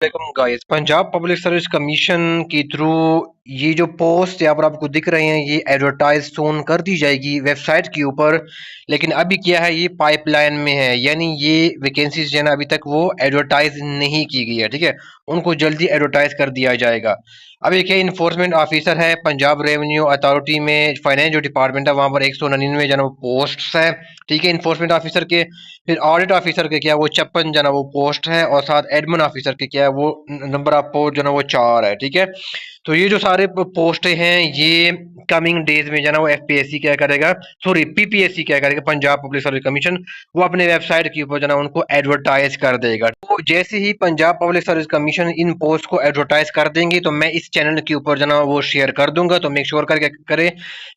वालेकुम guys. Punjab public service commission के through ये जो पोस्ट यहाँ पर आपको दिख रहे हैं ये एडवर्टाइज सोन कर दी जाएगी वेबसाइट के ऊपर। लेकिन अभी क्या है, ये पाइपलाइन में है, यानी ये वैकेंसीज जो है ना अभी तक वो एडवर्टाइज नहीं की गई है। ठीक है, उनको जल्दी एडवर्टाइज कर दिया जाएगा। अभी क्या इन्फोर्समेंट ऑफिसर है पंजाब रेवेन्यू अथॉरिटी में, फाइनेंस जो डिपार्टमेंट है वहां पर 199 जो है ना वो पोस्ट है। ठीक है, इन्फोर्समेंट ऑफिसर के। फिर ऑडिट ऑफिसर के क्या वो 56 जो है ना वो पोस्ट है, और साथ एडमिन ऑफिसर के क्या है वो नंबर ऑफ पोस्ट जो है ना वो 4 है। ठीक है, तो ये जो सारे पोस्ट हैं ये कमिंग डेज में जो है ना वो एफपीएससी क्या करेगा, सॉरी पीपीएससी क्या करेगा, पंजाब पब्लिक सर्विस कमीशन, वो अपने वेबसाइट के ऊपर जो है ना उनको एडवर्टाइज कर देगा। तो जैसे ही पंजाब पब्लिक सर्विस कमीशन इन पोस्ट को एडवर्टाइज कर देंगे तो मैं इस चैनल के ऊपर जो है ना वो शेयर कर दूंगा। तो मेक श्योर करके करें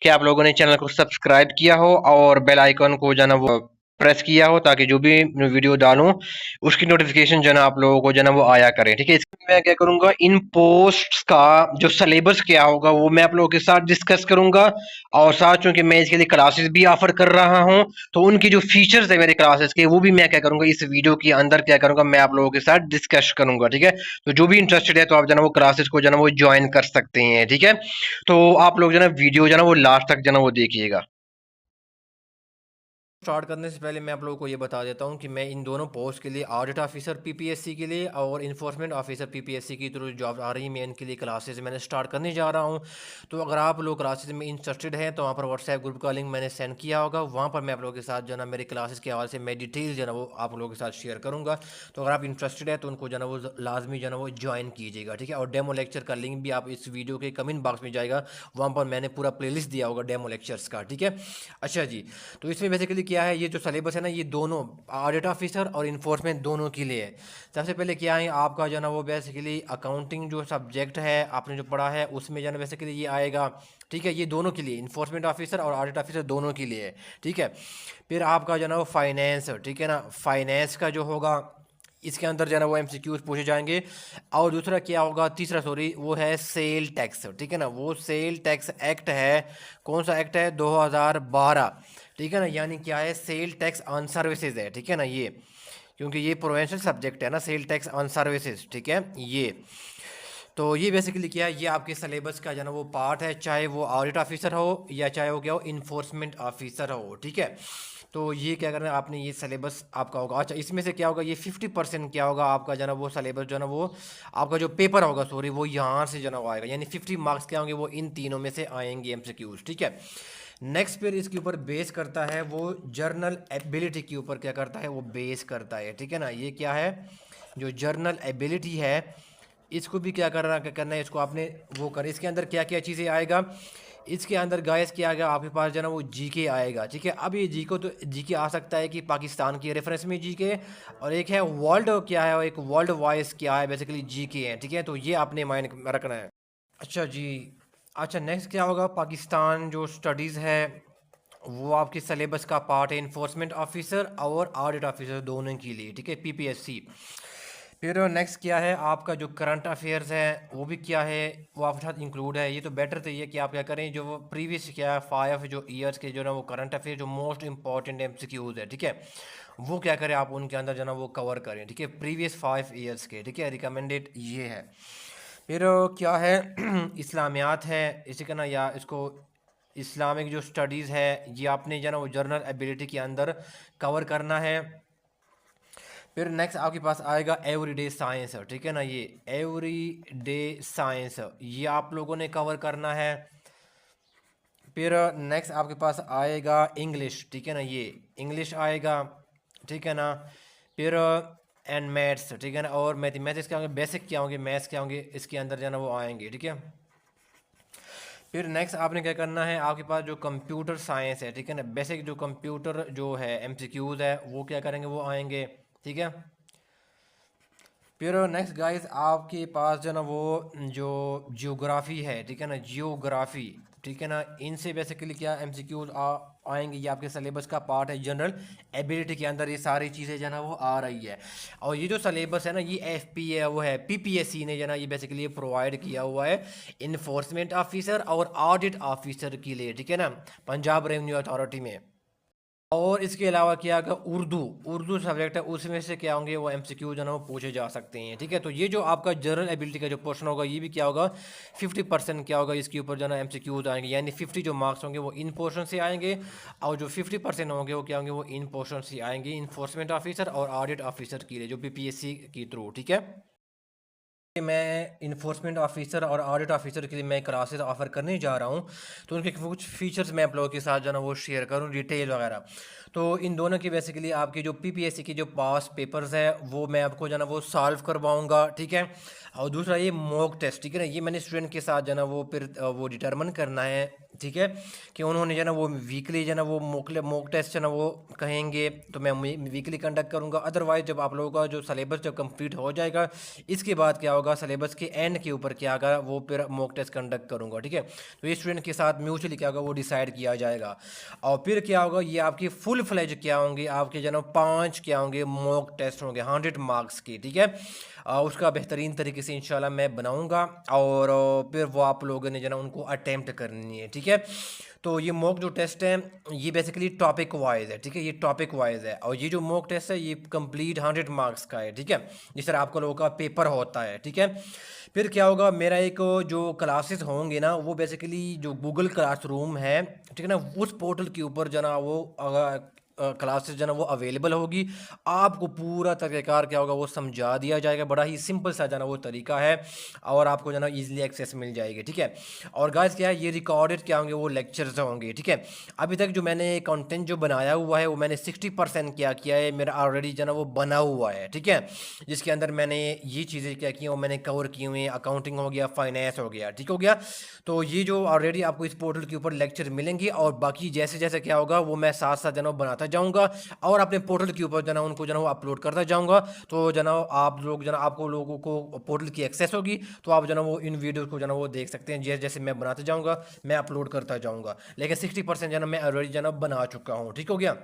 कि आप लोगों ने चैनल को सब्सक्राइब किया हो और बेल आइकन को जो है ना वो प्रेस किया हो, ताकि जो भी वीडियो डालूं उसकी नोटिफिकेशन जो है ना आप लोगों को जो है ना वो आया करे। ठीक है, इसमें मैं क्या करूंगा, इन पोस्ट्स का जो सिलेबस क्या होगा वो मैं आप लोगों के साथ डिस्कस करूंगा। और साथ चूंकि मैं इसके लिए क्लासेस भी ऑफर कर रहा हूं, तो उनकी जो फीचर्स है मेरे क्लासेस के वो भी मैं क्या करूंगा इस वीडियो के अंदर क्या करूंगा, मैं आप लोगों के साथ डिस्कस करूंगा। ठीक है, तो जो भी इंटरेस्टेड है तो आप जो है ना वो क्लासेस को जो है ना वो ज्वाइन कर सकते हैं। ठीक है, तो आप लोग जो है ना वीडियो जो है ना वो लास्ट तक जो है ना वो देखिएगा। स्टार्ट करने से पहले मैं आप लोगों को ये बता देता हूँ कि मैं इन दोनों पोस्ट के लिए ऑडिट ऑफिसर पीपीएससी के लिए और इन्फोर्समेंट ऑफिसर पीपीएससी की थ्रू जॉब आ रही है, मैं इनके लिए क्लासेस मैंने स्टार्ट करने जा रहा हूँ। तो अगर आप लोग क्लासेस में इंटरेस्टेड हैं तो वहाँ पर व्हाट्सएप ग्रुप का लिंक मैंने सेंड किया होगा, वहाँ पर मैं आप लोगों के साथ जो है ना मेरे क्लासेस के हवाले से मैं डिटेल जो है ना वो आप लोगों के साथ शेयर करूँगा। तो अगर आप इंटरेस्टेड है तो उनको जो है ना वो लाजमी जो है ना वो ज्वाइन कीजिएगा। ठीक है, और डेमो लेक्चर का लिंक भी आप इस वीडियो के कमेंट बॉक्स में जाएगा, वहाँ पर मैंने पूरा प्लेलिस्ट दिया होगा डेमो लेक्चर्स का। ठीक है, अच्छा जी। तो इसमें बेसिकली क्या है, ये जो सिलेबस है ना ये दोनों ऑडिट ऑफिसर और इन्फोर्समेंट दोनों के लिए है। सबसे पहले क्या है आपका जो है ना वो बेसिकली अकाउंटिंग जो सब्जेक्ट है आपने जो पढ़ा है उसमें जो है ना बेसिकली ये आएगा। ठीक है, ये दोनों के लिए इन्फोर्समेंट ऑफिसर और ऑडिट ऑफिसर दोनों के लिए है। ठीक है, फिर आपका जो है ना वो फाइनेंस, ठीक है ना, फाइनेंस का जो होगा इसके अंदर जो है ना वो एमसीक्यूज पूछे जाएंगे। और दूसरा क्या होगा, तीसरा सॉरी, वो है सेल टैक्स। ठीक है ना, वो सेल टैक्स एक्ट है, कौन सा एक्ट है, 2012। ठीक है ना, यानी क्या है, सेल टैक्स ऑन सर्विसेज है। ठीक है ना, ये क्योंकि ये प्रोविंशियल सब्जेक्ट है ना, सेल टैक्स ऑन सर्विसेज। ठीक है, ये तो ये बेसिकली क्या है, ये आपके सिलेबस का जो है ना वो पार्ट है, चाहे वो ऑडिट ऑफिसर हो या चाहे वो क्या हो इन्फोर्समेंट ऑफिसर हो। ठीक है, तो ये क्या करना है आपने, ये सिलेबस आपका होगा। अच्छा, इसमें से क्या होगा, ये 50% क्या होगा आपका जो है ना वो सिलेबस जो है ना वो आपका जो पेपर होगा, सॉरी, वो यहाँ से जो है ना वो आएगा, यानी 50 मार्क्स क्या होंगे वो इन तीनों में से आएंगे एमसीक्यूज। ठीक है, नेक्स्ट फिर इसके ऊपर बेस करता है वो जर्नल एबिलिटी के ऊपर क्या करता है वो बेस करता है। ठीक है ना, ये क्या है, जो जर्नल एबिलिटी है इसको भी क्या करना है, इसको आपने वो कर, इसके अंदर क्या क्या चीज़ें आएगा, इसके अंदर गाइस क्या आएगा आपके पास जो है ना वो जीके आएगा। ठीक है, अब ये जी को तो जीके आ सकता है कि पाकिस्तान के रेफरेंस में जीके, और एक है वर्ल्ड क्या है, एक वर्ल्ड वाइज क्या है बेसिकली जीके है। ठीक है, तो ये आपने माइंड में रखना है। अच्छा जी, अच्छा नेक्स्ट क्या होगा, पाकिस्तान जो स्टडीज़ है वो आपके सिलेबस का पार्ट है इन्फोर्समेंट ऑफिसर और ऑडिट ऑफिसर दोनों के लिए। ठीक है, पीपीएससी। फिर नेक्स्ट क्या है आपका जो करंट अफेयर्स है वो भी क्या है वो आपके साथ इंक्लूड है। ये तो बेटर तो ये कि आप क्या करें, जो वो प्रीवियस क्या है 5 जो ईयर्स के जो ना वो करंट अफेयर जो मोस्ट इंपॉर्टेंट एमसीक्यूज है, ठीक है, वो क्या करें आप उनके अंदर जो ना वो कवर करें। ठीक है, प्रीवियस 5 ईयर्स के। ठीक है, रिकमेंडेड ये है। फिर क्या है इस्लामियात है, इसी का ना, या इसको इस्लामिक जो स्टडीज़ है ये आपने जो ना वो जर्नल एबिलिटी के अंदर कवर करना है। फिर नेक्स्ट आपके पास आएगा एवरीडे साइंस। ठीक है ना, ये एवरीडे साइंस ये आप लोगों ने कवर करना है। फिर नेक्स्ट आपके पास आएगा इंग्लिश। ठीक है ना, ये इंग्लिश आएगा। ठीक है ना, फिर एंड मैथ्स। ठीक है ना, और मैथमेटिक्स क्या होंगे, बेसिक क्या होंगे, मैथ्स क्या होंगे, इसके अंदर जो है ना वो आएंगे। ठीक है, फिर नेक्स्ट आपने क्या करना है, आपके पास जो कंप्यूटर साइंस है, ठीक है ना, बेसिक जो कंप्यूटर जो है एमसीक्यूज है वो क्या करेंगे वो आएंगे। ठीक है, फिर नेक्स्ट गाइस आपके पास जो ना वो जो जियोग्राफी है, ठीक है ना, जियोग्राफी, ठीक है ना, इनसे बेसिकली क्या एमसीक्यूज आएंगे, ये आपके सिलेबस का पार्ट है। जनरल एबिलिटी के अंदर ये सारी चीज़ें जो ना वो आ रही है। और ये जो सिलेबस है ना ये एफपी है वो है पीपीएससी ने जो ना ये बेसिकली प्रोवाइड किया हुआ है इन्फोर्समेंट ऑफिसर और ऑडिट ऑफिसर के लिए। ठीक है ना, पंजाब रेवेन्यू अथॉरिटी में। और इसके अलावा क्या होगा, उर्दू उर्दू सब्जेक्ट है, उसमें से क्या होंगे वो एमसीक्यू जो है ना वो पूछे जा सकते हैं। ठीक है, तो ये जो आपका जनरल एबिलिटी का जो पोर्शन होगा ये भी क्या होगा 50% क्या होगा, इसके ऊपर जो है ना एमसीक्यूज आएंगे, यानी 50 जो मार्क्स होंगे वो इन पोर्शन से आएंगे, और जो 50% होंगे वो क्या होंगे वो इन पोर्शन से आएंगे इन्फोर्समेंट ऑफिसर और ऑडिट ऑफिसर के लिए, जो बीपीएससी के थ्रू। ठीक है, मैं इन्फोर्समेंट ऑफिसर और ऑडिट ऑफिसर के लिए मैं क्लासेस ऑफर करने जा रहा हूँ, तो उनके कुछ फीचर्स मैं आप लोगों के साथ जो है ना वो शेयर करूँ, डिटेल वगैरह। तो इन दोनों की बेसिकली आपकी जो पीपीएससी की जो पास पेपर्स है वो मैं आपको जो है ना वो सॉल्व करवाऊँगा। ठीक है, और दूसरा ये मॉक टेस्ट, ठीक है ना, ये मैंने स्टूडेंट के साथ जो है ना वो फिर वो डिटरमिन करना है। ठीक है, कि उन्होंने जो है ना वो वीकली जो है ना वो मॉक टेस्ट जो है ना वो कहेंगे, तो मैं वीकली कंडक्ट करूँगा। अदरवाइज जब आप लोगों का जो सिलेबस जब कंप्लीट हो जाएगा, इसके बाद क्या होगा सिलेबस के एंड के ऊपर क्या होगा वो फिर मॉक टेस्ट कंडक्ट करूँगा। ठीक है, तो ये स्टूडेंट के साथ म्यूचुअली क्या होगा वो डिसाइड किया जाएगा, और फिर क्या होगा ये आपकी फुल फ्लेज क्या होंगे, आपके जो है ना 5 क्या होंगे मॉक टेस्ट होंगे 100 मार्क्स के। ठीक है, उसका बेहतरीन तरीके से इंशाल्लाह मैं बनाऊंगा, और फिर वो आप लोगों ने जो है ना उनको अटेम्प्ट करनी है। ठीक है, तो ये मॉक जो टेस्ट है ये बेसिकली टॉपिक वाइज है। ठीक है, ये टॉपिक वाइज है, और ये जो मॉक टेस्ट है ये कंप्लीट 100 मार्क्स का है। ठीक है, जिस तरह आपको लोगों का पेपर होता है। ठीक है, फिर क्या होगा मेरा एक जो क्लासेस होंगे ना वो बेसिकली जो गूगल क्लासरूम है, ठीक है ना, उस पोर्टल के ऊपर जो ना वो क्लासेस जो है ना वो अवेलेबल होगी। आपको पूरा तरीक़ाकार क्या होगा वो समझा दिया जाएगा, बड़ा ही सिंपल सा जो है ना वो तरीका है, और आपको जो है ना ईजिली एक्सेस मिल जाएगी। ठीक है, और गाइस क्या है ये रिकॉर्डेड क्या होंगे वो लेक्चर्स होंगे। ठीक है, अभी तक जो मैंने कंटेंट जो बनाया हुआ है वो मैंने 60% क्या किया है, मेरा ऑलरेडी जो है ना वो बना हुआ है। ठीक है, जिसके अंदर मैंने ये चीज़ें क्या की हैं वो मैंने कवर की हुई हैं, अकाउंटिंग हो गया, फाइनेंस हो गया। ठीक हो गया, तो ये जो ऑलरेडी आपको इस पोर्टल के ऊपर लेक्चर मिलेंगे, और बाकी जैसे जैसे क्या होगा वो मैं साथ साथ जो है ना बनाता जाऊँगा, और अपने पोर्टल के ऊपर जो है ना उनको जो है ना वो अपलोड करता जाऊँगा। तो जो है ना आप लोग जो है ना आपको लोगों को पोर्टल की एक्सेस होगी, तो आप जो है ना वो इन वीडियोज़ को जो है ना वो देख सकते हैं, जैसे जैसे मैं बनाते जाऊँगा मैं अपलोड करता जाऊँगा। लेकिन 60% जो है ना मैं ऑलरेडी जो है ना बना चुका हूँ। ठीक हो गया,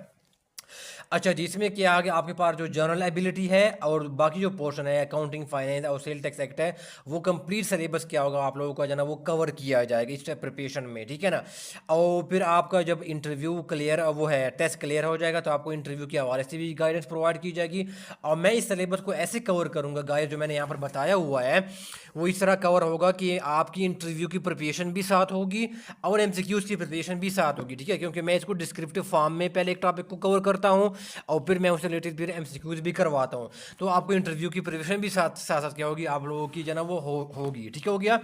अच्छा जी, इसमें क्या आगे आपके पास जो जनरल एबिलिटी है और बाकी जो पोर्शन है अकाउंटिंग, फाइनेंस और सेल टैक्स एक्ट है, वो कंप्लीट सिलेबस क्या होगा आप लोगों का जो है ना वो कवर किया जाएगा इस प्रिपरेशन में। ठीक है ना, और फिर आपका जब इंटरव्यू क्लियर वो है टेस्ट क्लियर हो जाएगा, तो आपको इंटरव्यू के हवाले से भी गाइडेंस प्रोवाइड की जाएगी। और मैं इस सिलेबस को ऐसे कवर करूँगा गाइस, जो मैंने यहाँ पर बताया हुआ है वो इस तरह कवर होगा कि आपकी इंटरव्यू की प्रिपरेशन भी साथ होगी और एमसीक्यूज़ की प्रिपरेशन भी साथ होगी। ठीक है, क्योंकि मैं इसको डिस्क्रिप्टिव फॉर्म में पहले एक टॉपिक को कवर करता हूँ, और फिर मैं उससे रिलेटेड फिर एमसीक्यूज़ भी करवाता हूँ, तो आपको इंटरव्यू की प्रिपरेशन भी साथ साथ साथ क्या होगी आप लोगों की जो है ना वो होगी। ठीक हो गया,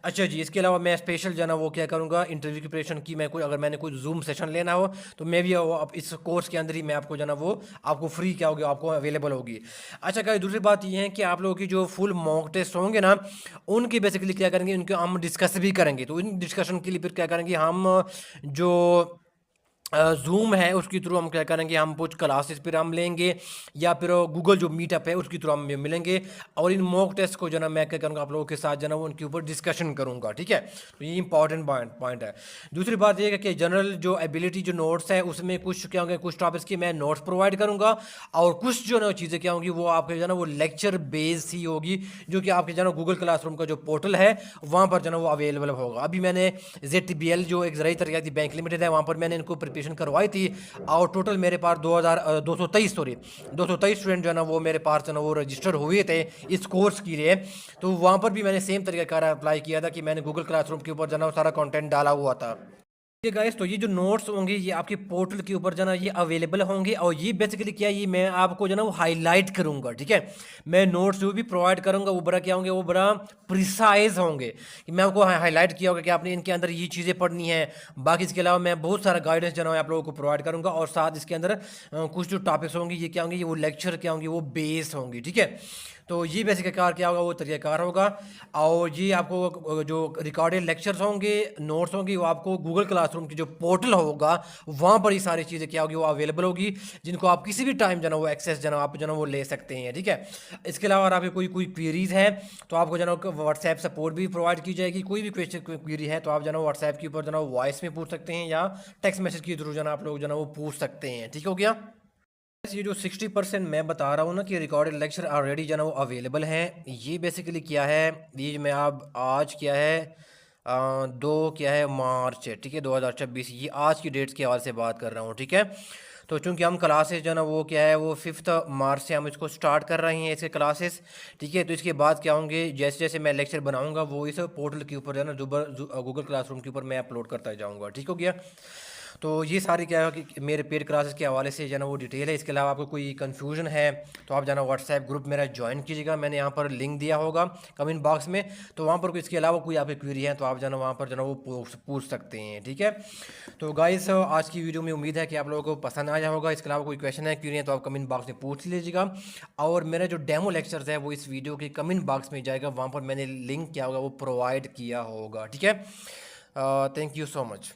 अच्छा जी, इसके अलावा मैं स्पेशल जो है ना वो क्या करूँगा इंटरव्यू की प्रिपरेशन की, मैं कोई अगर मैंने कोई जूम सेशन लेना हो तो मैं भी अब इस कोर्स के अंदर ही मैं आपको जो है ना वो आपको फ्री क्या होगी आपको अवेलेबल होगी। अच्छा गाइस, दूसरी बात ये है कि आप लोगों की जो फुल मॉक टेस्ट होंगे ना उनकी बेसिकली क्या करेंगे, उनके हम डिस्कस भी करेंगे। तो इन डिस्कशन के लिए फिर क्या करेंगे हम जो जूम है उसके थ्रू हम क्या करेंगे, हम कुछ क्लासेस फिर हम लेंगे, या फिर गूगल जो मीटअप है उसके थ्रू हम मिलेंगे, और इन मॉक टेस्ट को जो ना मैं क्या करूँगा आप लोगों के साथ जो ना वो उनके ऊपर डिस्कशन करूँगा। ठीक है, तो ये इंपॉर्टेंट पॉइंट है। दूसरी बात ये है कि जनरल जो एबिलिटी जो नोट्स है उसमें कुछ क्या होंगे, कुछ टॉपिक्स की मैं नोट्स प्रोवाइड करूँगा, और कुछ जो ना चीज़ें क्या होंगी वो आपके जो ना वो लेक्चर बेस्ड ही होगी, जो कि आपके जो ना गूगल क्लासरूम का जो पोर्टल है वहाँ पर जो ना वो अवेलेबल होगा। अभी मैंने ZTBL जो एक ज़राई तरक्याती बैंक लिमिटेड है वहाँ पर मैंने इनको प्रिपरेशन करवाई थी, और टोटल मेरे पास 223 स्टूडेंट जो है ना वो मेरे पास जो ना वो रजिस्टर हुए थे इस कोर्स के लिए। तो वहाँ पर भी मैंने सेम तरीका कार अप्लाई किया था कि मैंने गूगल क्लासरूम के ऊपर जो ना सारा कंटेंट डाला हुआ था। ये गाइस, तो ये जो नोट्स होंगे ये आपके पोर्टल के ऊपर जो ना ये अवेलेबल होंगे, और ये बेसिकली क्या ये मैं आपको जो ना वो हाईलाइट करूंगा। ठीक है, मैं नोट्स जो भी प्रोवाइड करूंगा वो बड़ा क्या होंगे, वो बड़ा प्रिसाइज होंगे, कि मैं आपको हाईलाइट किया होगा कि आपने इनके अंदर ये चीज़ें पढ़नी है। बाकी इसके अलावा मैं बहुत सारा गाइडेंस जो है आप लोगों को प्रोवाइड करूँगा, और साथ इसके अंदर कुछ जो टॉपिक्स होंगे ये क्या होंगे, ये वो लेक्चर क्या होंगे वो बेस होंगी। ठीक है, तो ये बेसिक क्या होगा वो तरीक़ाकार होगा, और ये आपको जो रिकॉर्डेड लेक्चर्स होंगे नोट्स होंगी वो आपको गूगल क्लासरूम की जो पोर्टल होगा वहाँ पर ये सारी चीज़ें क्या होगी वो अवेलेबल होगी, जिनको आप किसी भी टाइम जो है वो एक्सेस जो है आप जो है वो ले सकते हैं। ठीक है, इसके अलावा अगर आपकी कोई क्वेरीज है तो आपको जो है व्हाट्सएप सपोर्ट भी प्रोवाइड की जाएगी। कोई भी क्वेश्चन क्वेरी है तो आप जो है व्हाट्सएप के ऊपर जो है वॉइस में पूछ सकते हैं, या टेक्स्ट मैसेज के थ्रू जो है आप लोग जो है वो पूछ सकते हैं। ठीक हो गया, ये जो 60% मैं बता रहा हूँ ना कि रिकॉर्डेड लेक्चर ऑलरेडी जो है वो अवेलेबल हैं, ये बेसिकली क्या है, ये मैं आप आज क्या है दो क्या है मार्च है, ठीक है, 2026, ये आज की डेट्स के हवाले से बात कर रहा हूँ, ठीक है। तो चूंकि हम क्लासेस जो है ना वो क्या है वो 5 मार्च से हम इसको स्टार्ट कर रहे हैं इसके क्लासेस, ठीक है। तो इसके बाद क्या होंगे, जैसे जैसे मैं लेक्चर बनाऊंगा वो इस पोर्टल के ऊपर जो है ना गूगल क्लासरूम के ऊपर मैं अपलोड करता जाऊँगा, ठीक हो गया। तो ये सारी क्या है कि मेरे पेड क्लासेस के हवाले से जो है ना वो डिटेल है। इसके अलावा आपको कोई कन्फ्यूजन है तो आप जाना व्हाट्सएप ग्रुप मेरा ज्वाइन कीजिएगा, मैंने यहाँ पर लिंक दिया होगा कमेंट बॉक्स में। तो वहाँ पर इसके अलावा कोई आपकी क्वेरी है तो आप जाना वहाँ पर जो है वो पूछ सकते हैं, ठीक है। तो गाइस आज की वीडियो में उम्मीद है कि आप लोगों को पसंद आया होगा। इसके अलावा कोई क्वेश्चन है क्वेरी है तो आप कमेंट बॉक्स में पूछ लीजिएगा। और मेरा जो डेमो लेक्चर्स है वो इस वीडियो के कमेंट बॉक्स में जाएगा, वहाँ पर मैंने लिंक क्या होगा वो प्रोवाइड किया होगा, ठीक है। Thank you so much.